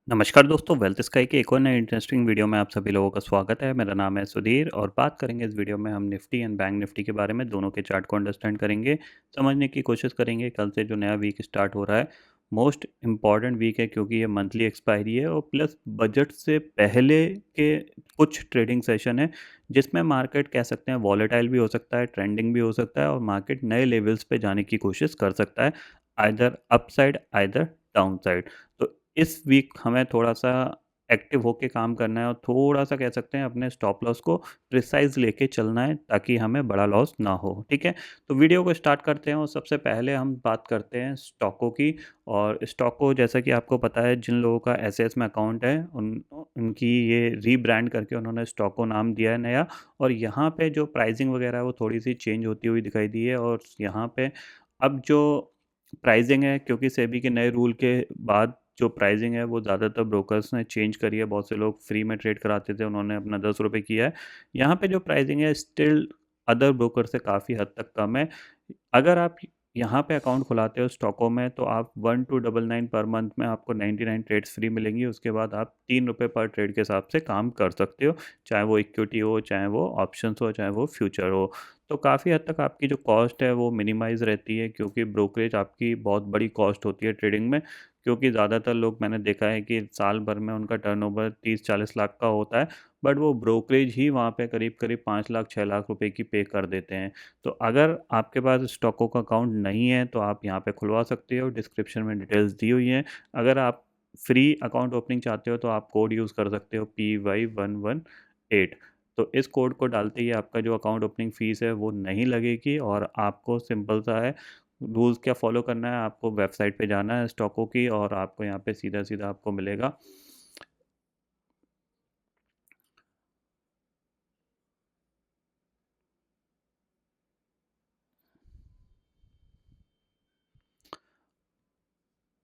नमस्कार दोस्तों, wealth sky के एक और नए इंटरेस्टिंग वीडियो में आप सभी लोगों का स्वागत है। मेरा नाम है सुधीर और बात करेंगे इस वीडियो में हम निफ्टी एंड बैंक निफ्टी के बारे में, दोनों के चार्ट को अंडरस्टैंड करेंगे, समझने की कोशिश करेंगे। कल से जो नया वीक स्टार्ट हो रहा है, मोस्ट इम्पॉर्टेंट वीक है क्योंकि ये मंथली एक्सपायरी है और प्लस बजट से पहले के कुछ ट्रेडिंग सेशन है जिसमें मार्केट कह सकते हैं वॉलेटाइल भी हो सकता है, ट्रेंडिंग भी हो सकता है और मार्केट नए लेवल्स पे जाने की कोशिश कर सकता है, either upside either down side. तो इस वीक हमें थोड़ा-सा एक्टिव होके काम करना है और थोड़ा-सा कह सकते हैं अपने स्टॉप लॉस को प्रिसाइज़ लेके चलना है ताकि हमें बड़ा लॉस ना हो, ठीक है? तो वीडियो को स्टार्ट करते हैं और सबसे पहले हम बात करते हैं स्टॉकों की। और स्टॉको जैसा कि आपको पता है, जिन लोगों का एसएस में अकाउंट है उनकी ये रीब्रांड करके उन्होंने स्टॉको नाम दिया है नया। और यहाँ पे जो प्राइसिंग वगैरह है वो थोड़ी-सी चेंज होती हुई दिखाई दी है। और यहाँ पे अब जो प्राइसिंग है, क्योंकि सेबी के नए रूल के बाद जो प्राइसिंग है वो ज़्यादातर ब्रोकर्स ने चेंज करी है। बहुत से लोग फ्री में ट्रेड कराते थे, उन्होंने अपना 10 रुपये किया है। यहाँ पे जो प्राइसिंग है स्टिल अदर ब्रोकर से काफ़ी हद तक कम है। अगर आप यहाँ पे अकाउंट खुलाते हो स्टॉकों में तो आप 1299 पर मंथ में आपको 99 ट्रेड्स फ्री मिलेंगी। उसके बाद आप 3 रुपये पर ट्रेड के हिसाब से काम कर सकते हो, चाहे वो इक्विटी हो, चाहे वो ऑप्शंस हो, चाहे वो फ्यूचर हो। तो काफ़ी हद तक आपकी जो कॉस्ट है वो मिनिमाइज़ रहती है, क्योंकि ब्रोकरेज आपकी बहुत बड़ी कॉस्ट होती है ट्रेडिंग में। क्योंकि ज़्यादातर लोग, मैंने देखा है कि साल भर में उनका टर्नओवर 30-40 लाख का होता है, बट वो ब्रोकरेज ही वहाँ पे करीब-करीब 5 लाख 6 लाख रुपए की पे कर देते हैं। तो अगर आपके पास स्टॉकों का अकाउंट नहीं है तो आप यहाँ पे खुलवा सकते हो, डिस्क्रिप्शन में डिटेल्स दी हुई हैं। अगर आप फ्री अकाउंट ओपनिंग चाहते हो तो आप कोड यूज़ कर सकते हो PY118। तो इस कोड को डालते ही आपका जो अकाउंट ओपनिंग फ़ीस है वो नहीं लगेगी। और आपको सिंपल सा है, रूल्स क्या फ़ॉलो करना है, आपको वेबसाइट पे जाना है स्टॉकों की और आपको यहाँ पे सीधा-सीधा आपको मिलेगा।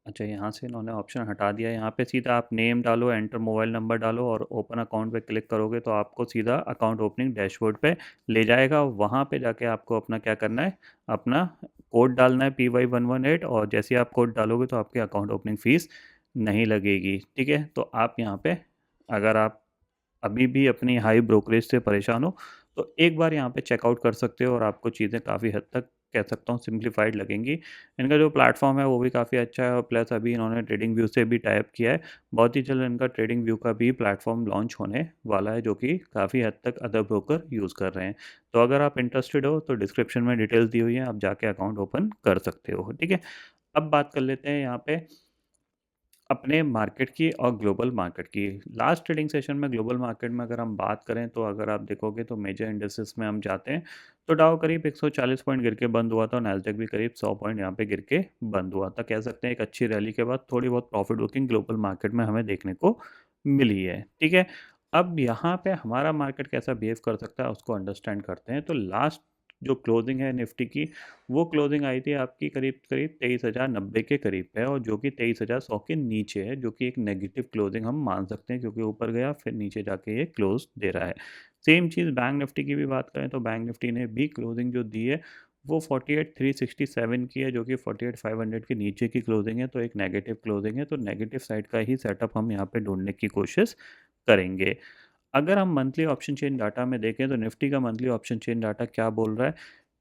अच्छा, यहाँ से इन्होंने ऑप्शन हटा दिया है। यहाँ पे सीधा आप नेम डालो, एंटर मोबाइल नंबर डालो और ओपन अकाउंट पे क्लिक करोगे तो आपको सीधा अकाउंट ओपनिंग डैशबोर्ड पे ले जाएगा। वहाँ पे जाके आपको अपना क्या करना है, अपना कोड डालना है PY118। और जैसे ही आप कोड डालोगे तो आपके अकाउंट ओपनिंग फ़ीस नहीं लगेगी, ठीक है? तो आप यहाँ पे, अगर आप अभी भी अपनी हाई ब्रोकरेज से परेशान हो तो एक बार यहाँ पे चेकआउट कर सकते हो और आपको चीज़ें काफ़ी हद तक, कह सकता हूँ, सिंप्लीफाइड लगेंगी। इनका जो प्लेटफॉर्म है वो भी काफ़ी अच्छा है और प्लस अभी इन्होंने ट्रेडिंग व्यू से भी टाई अप किया है। बहुत ही जल्द इनका ट्रेडिंग व्यू का भी प्लेटफॉर्म लॉन्च होने वाला है, जो कि काफ़ी हद तक अदर ब्रोकर यूज़ कर रहे हैं। तो अगर आप इंटरेस्टेड हो तो डिस्क्रिप्शन में डिटेल्स दी हुई हैं, आप जाके अकाउंट ओपन कर सकते हो, ठीक है? अब बात कर लेते हैं यहाँ पे अपने मार्केट की और ग्लोबल मार्केट की। लास्ट ट्रेडिंग सेशन में ग्लोबल मार्केट में अगर हम बात करें तो अगर आप देखोगे तो मेजर इंडेक्सेस में हम जाते हैं तो डाउ करीब 140 पॉइंट गिर के बंद हुआ था और नैस्डैक भी करीब 100 पॉइंट यहाँ पे गिर के बंद हुआ था। कह सकते हैं एक अच्छी रैली के बाद थोड़ी बहुत प्रॉफिट बुकिंग ग्लोबल मार्केट में हमें देखने को मिली है, ठीक है? अब यहाँ पे हमारा मार्केट कैसा बिहेव कर सकता है उसको अंडरस्टैंड करते हैं। तो लास्ट जो क्लोजिंग है निफ्टी की, वो क्लोजिंग आई थी आपकी करीब-करीब 23,090 के करीब है और जो कि 23,100 के नीचे है, जो कि एक नेगेटिव क्लोजिंग हम मान सकते हैं, क्योंकि ऊपर गया फिर नीचे जाके ये क्लोज़ दे रहा है। सेम चीज़ बैंक निफ्टी की भी बात करें तो बैंक निफ्टी ने भी क्लोजिंग जो दी है वो 48,367 की है, जो कि 48,500 के नीचे की क्लोजिंग है, तो एक नेगेटिव क्लोजिंग है। तो नेगेटिव साइड का ही सेटअप हम यहाँ पे ढूँढने की कोशिश करेंगे। अगर हम मंथली ऑप्शन चेन डाटा में देखें तो निफ्टी का मंथली ऑप्शन चेन डाटा क्या बोल रहा है,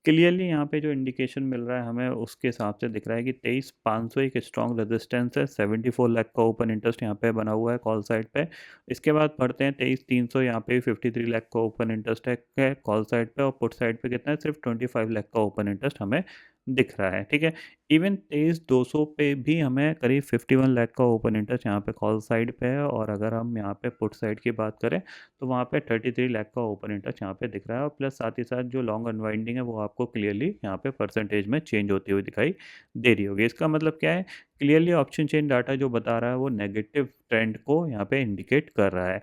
क्लियरली यहाँ पे जो इंडिकेशन मिल रहा है हमें उसके हिसाब से दिख रहा है कि 23,500 एक स्ट्रॉन्ग रेजिस्टेंस है। 74 लाख का ओपन इंटरेस्ट यहाँ पे बना हुआ है कॉल साइड पे। इसके बाद पढ़ते हैं 23,300, यहाँ पे 53 लाख का ओपन इंटरेस्ट है कॉल साइड पे और पुट साइड पे कितना है, सिर्फ 25 लाख का ओपन इंटरेस्ट हमें दिख रहा है, ठीक है? इवन 23,200 पे भी हमें करीब 51 लाख का ओपन इंटरेस्ट यहाँ पे कॉल साइड पे है। और अगर हम यहाँ पे पुट साइड की बात करें तो वहाँ पे 33 लाख का ओपन इंटरेस्ट यहाँ पे दिख रहा है और प्लस साथ ही साथ जो लॉन्ग अनवाइंडिंग है वो आपको क्लियरली यहाँ पे परसेंटेज में चेंज होती हुई दिखाई दे रही होगी। इसका मतलब क्या है, क्लियरली ऑप्शन चेन डाटा जो बता रहा है वो नेगेटिव ट्रेंड को यहाँ पे इंडिकेट कर रहा है।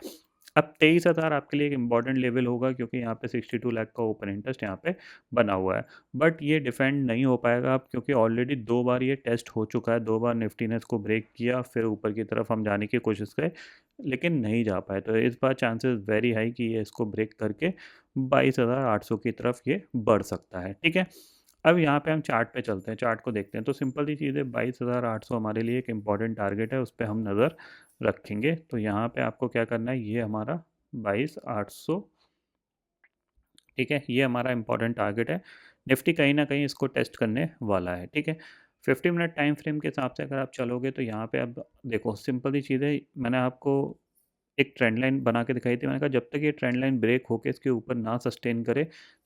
अब 23,000 आपके लिए एक इम्पॉर्टेंट लेवल होगा, क्योंकि यहाँ पे 62 लाख का ओपन इंटरेस्ट यहाँ पे बना हुआ है। बट ये डिफेंड नहीं हो पाएगा अब, क्योंकि ऑलरेडी 2 बार ये टेस्ट हो चुका है। 2 बार निफ्टी ने इसको ब्रेक किया, फिर ऊपर की तरफ हम जाने की कोशिश करें लेकिन नहीं जा पाए। तो इस बार चांसेस वेरी हाई कि ये इसको ब्रेक करके 22,800 की तरफ ये बढ़ सकता है, ठीक है? अब यहाँ पे हम चार्ट पे चलते हैं, चार्ट को देखते हैं। तो सिंपल सी चीज़ है, 22,800 हमारे लिए एक इम्पॉर्टेंट टारगेट है, उस पे हम नज़र रखेंगे। तो यहाँ पे आपको क्या करना है, ये हमारा 22,800, ठीक है, ये हमारा इंपॉर्टेंट टारगेट है। निफ्टी कहीं ना कहीं इसको टेस्ट करने वाला है, ठीक है। 50 मिनट टाइम फ्रेम के हिसाब से अगर आप चलोगे तो यहाँ पे अब देखो सिंपल सी चीज़ है, मैंने आपको एक ट्रेंड लाइन बना के दिखाई थी। मैंने कहा जब तक ये ट्रेंड लाइन ब्रेक होके इसके ऊपर ना सस्टेन करे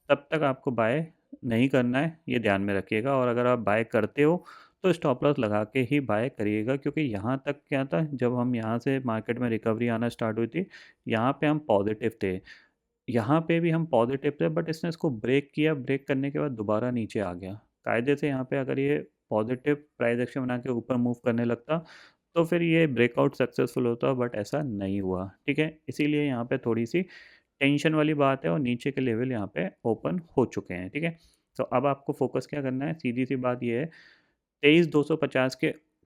तब तक आपको बाय नहीं करना है, ये ध्यान में रखिएगा। और अगर आप बाय करते हो तो स्टॉप लॉस लगा के ही बाय करिएगा, क्योंकि यहाँ तक क्या था, जब हम यहाँ से मार्केट में रिकवरी आना स्टार्ट हुई थी, यहाँ पे हम पॉजिटिव थे, यहाँ पे भी हम पॉजिटिव थे, बट इसने इसको ब्रेक किया, ब्रेक करने के बाद दोबारा नीचे आ गया। कायदे से यहाँ पे अगर ये पॉजिटिव प्राइस एक्शन बना के ऊपर मूव करने लगता तो फिर ये ब्रेकआउट सक्सेसफुल होता, बट ऐसा नहीं हुआ, ठीक है। इसीलिए यहाँ पे थोड़ी सी टेंशन वाली बात है और नीचे के लेवल यहाँ पे ओपन हो चुके हैं, ठीक है। तो अब आपको फोकस क्या करना है, सीधी सी बात ये है, 23,250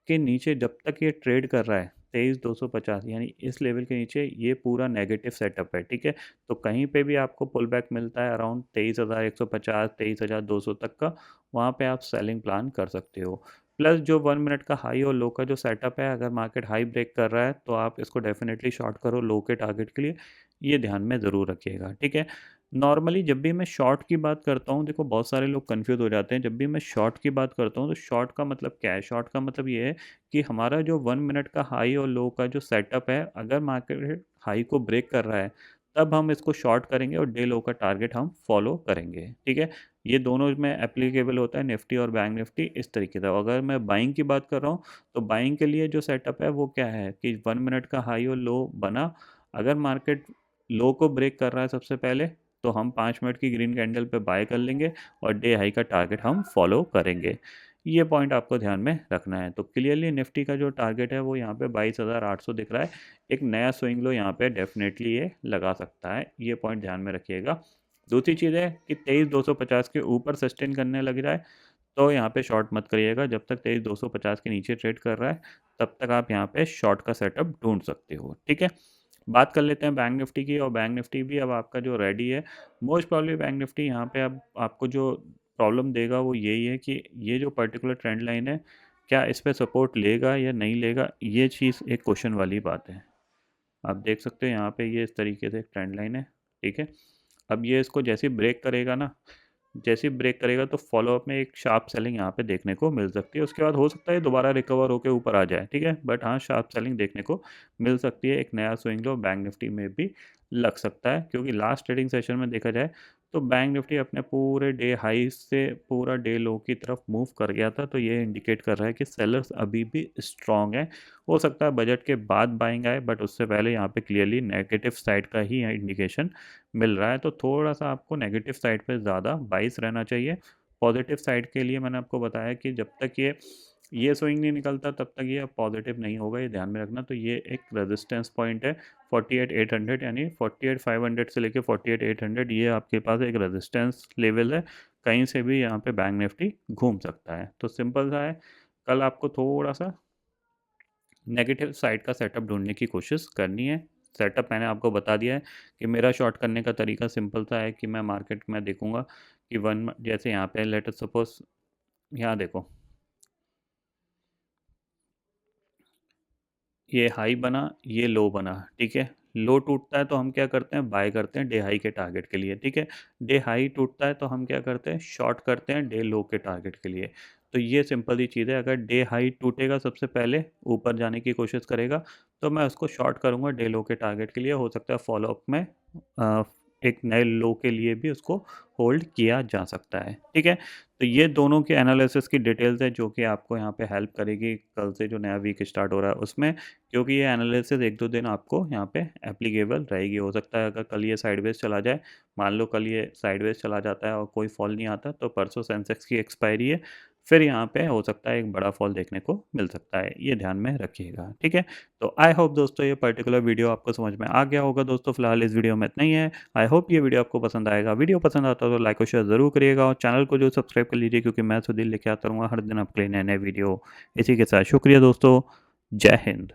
के नीचे जब तक ये ट्रेड कर रहा है, 23,250 यानी इस लेवल के नीचे, ये पूरा नेगेटिव सेटअप है, ठीक है। तो कहीं पे भी आपको पुल बैक मिलता है अराउंड 23,150 23,200 तक का, वहाँ पे आप सेलिंग प्लान कर सकते हो। प्लस जो 1 मिनट का हाई और लो का जो सेटअप है, अगर मार्केट हाई ब्रेक कर रहा है तो आप इसको डेफिनेटली शॉर्ट करो लो के टारगेट के लिए, ये ध्यान में ज़रूर रखिएगा, ठीक है। नॉर्मली जब भी मैं शॉर्ट की बात करता हूँ, देखो बहुत सारे लोग कंफ्यूज हो जाते हैं, जब भी मैं शॉर्ट की बात करता हूँ तो शॉर्ट का मतलब क्या है, शॉर्ट का मतलब ये है कि हमारा जो 1 मिनट का हाई और लो का जो सेटअप है, अगर मार्केट हाई को ब्रेक कर रहा है तब हम इसको शॉर्ट करेंगे और डे लो का टारगेट हम फॉलो करेंगे, ठीक है। ये दोनों में एप्लीकेबल होता है, निफ्टी और बैंक निफ्टी इस तरीके से। अगर मैं बाइंग की बात कर रहा हूँ तो बाइंग के लिए जो सेटअप है वो क्या है कि 1 मिनट का हाई और लो बना, अगर मार्केट लो को ब्रेक कर रहा है सबसे पहले, तो हम 5 मिनट की ग्रीन कैंडल पे बाय कर लेंगे और डे हाई का टारगेट हम फॉलो करेंगे। ये पॉइंट आपको ध्यान में रखना है। तो क्लियरली निफ्टी का जो टारगेट है वो यहाँ पे 22,800 दिख रहा है। एक नया स्विंग लो यहाँ पे डेफिनेटली ये लगा सकता है, ये पॉइंट ध्यान में रखिएगा। दूसरी चीज़ है कि 23,250 के ऊपर सस्टेन करने लग रहा है तो यहाँ पे शॉर्ट मत करिएगा। जब तक 23,250 के नीचे ट्रेड कर रहा है तब तक आप यहाँ पे शॉर्ट का सेटअप ढूंढ सकते हो, ठीक है। बात कर लेते हैं बैंक निफ्टी की, और बैंक निफ्टी भी अब आपका जो रेडी है, मोस्ट प्रॉब्ली बैंक निफ्टी यहाँ पे अब आपको जो प्रॉब्लम देगा वो यही है कि ये जो पर्टिकुलर ट्रेंड लाइन है, क्या इस पे सपोर्ट लेगा या नहीं लेगा, ये चीज़ एक क्वेश्चन वाली बात है। आप देख सकते हो यहाँ पे ये इस तरीके से एक ट्रेंड लाइन है, ठीक है। अब ये इसको जैसे ही ब्रेक करेगा ना, जैसे ही ब्रेक करेगा तो फॉलोअप में एक शार्प सेलिंग यहाँ पे देखने को मिल सकती है। उसके बाद हो सकता है दोबारा रिकवर होकर ऊपर आ जाए, ठीक है, बट हाँ शार्प सेलिंग देखने को मिल सकती है। एक नया स्विंग लो बैंक निफ्टी में भी लग सकता है, क्योंकि लास्ट ट्रेडिंग सेशन में देखा जाए तो बैंक निफ्टी अपने पूरे डे हाई से पूरा डे लो की तरफ मूव कर गया था। तो ये इंडिकेट कर रहा है कि सेलर्स अभी भी स्ट्रांग है। हो सकता है बजट के बाद बाइंग आए, बट उससे पहले यहाँ पे क्लियरली नेगेटिव साइड का ही इंडिकेशन मिल रहा है। तो थोड़ा सा आपको नेगेटिव साइड पे ज़्यादा बाइस रहना चाहिए। पॉजिटिव साइड के लिए मैंने आपको बताया कि जब तक ये स्विंग नहीं निकलता तब तक ये पॉजिटिव नहीं होगा, ये ध्यान में रखना। तो ये एक रेजिस्टेंस पॉइंट है 48,800, यानी 48,500 से लेके 48,800, ये आपके पास एक रेजिस्टेंस लेवल है। कहीं से भी यहाँ पे बैंक निफ्टी घूम सकता है। तो सिंपल सा है, कल आपको थोड़ा सा नेगेटिव साइड का सेटअप ढूंढने की कोशिश करनी है। सेटअप मैंने आपको बता दिया है कि मेरा शॉर्ट करने का तरीका सिंपल सा है कि मैं मार्केट में देखूंगा कि वन, जैसे यहाँ पे लेट अस सपोज यहाँ देखो, ये हाई बना, ये लो बना, ठीक है। लो टूटता है तो हम क्या करते हैं, बाय करते हैं डे हाई के टारगेट के लिए, ठीक है। डे हाई टूटता है तो हम क्या करते हैं, शॉर्ट करते हैं डे लो के टारगेट के लिए। तो ये सिंपल सी चीज़ है। अगर डे हाई टूटेगा सबसे पहले, ऊपर जाने की कोशिश करेगा, तो मैं उसको शॉर्ट करूँगा डे लो के टारगेट के लिए। हो सकता है फॉलोअप में अ, एक नए लो के लिए भी उसको होल्ड किया जा सकता है, ठीक है। तो ये दोनों के एनालिसिस की डिटेल्स है जो कि आपको यहाँ पे हेल्प करेगी कल से जो नया वीक स्टार्ट हो रहा है उसमें, क्योंकि ये एनालिसिस 1-2 दिन आपको यहाँ पे एप्लीकेबल रहेगी। हो सकता है अगर कल ये साइडवेज चला जाए, मान लो कल ये साइडवेज चला जाता है और कोई फॉल नहीं आता, तो परसों सेंसेक्स की एक्सपायरी है, फिर यहाँ पे हो सकता है एक बड़ा फॉल देखने को मिल सकता है, ये ध्यान में रखिएगा, ठीक है। तो आई होप दोस्तों ये पर्टिकुलर वीडियो आपको समझ में आ गया होगा। दोस्तों फिलहाल इस वीडियो में इतना ही है। आई होप ये वीडियो आपको पसंद आएगा। वीडियो पसंद आता हो तो लाइक और शेयर ज़रूर करिएगा और चैनल को जो सब्सक्राइब कर लीजिए, क्योंकि मैं सुधीर लेके आता रहूँगा हर दिन आपके लिए नए नए वीडियो। इसी के साथ शुक्रिया दोस्तों, जय हिंद।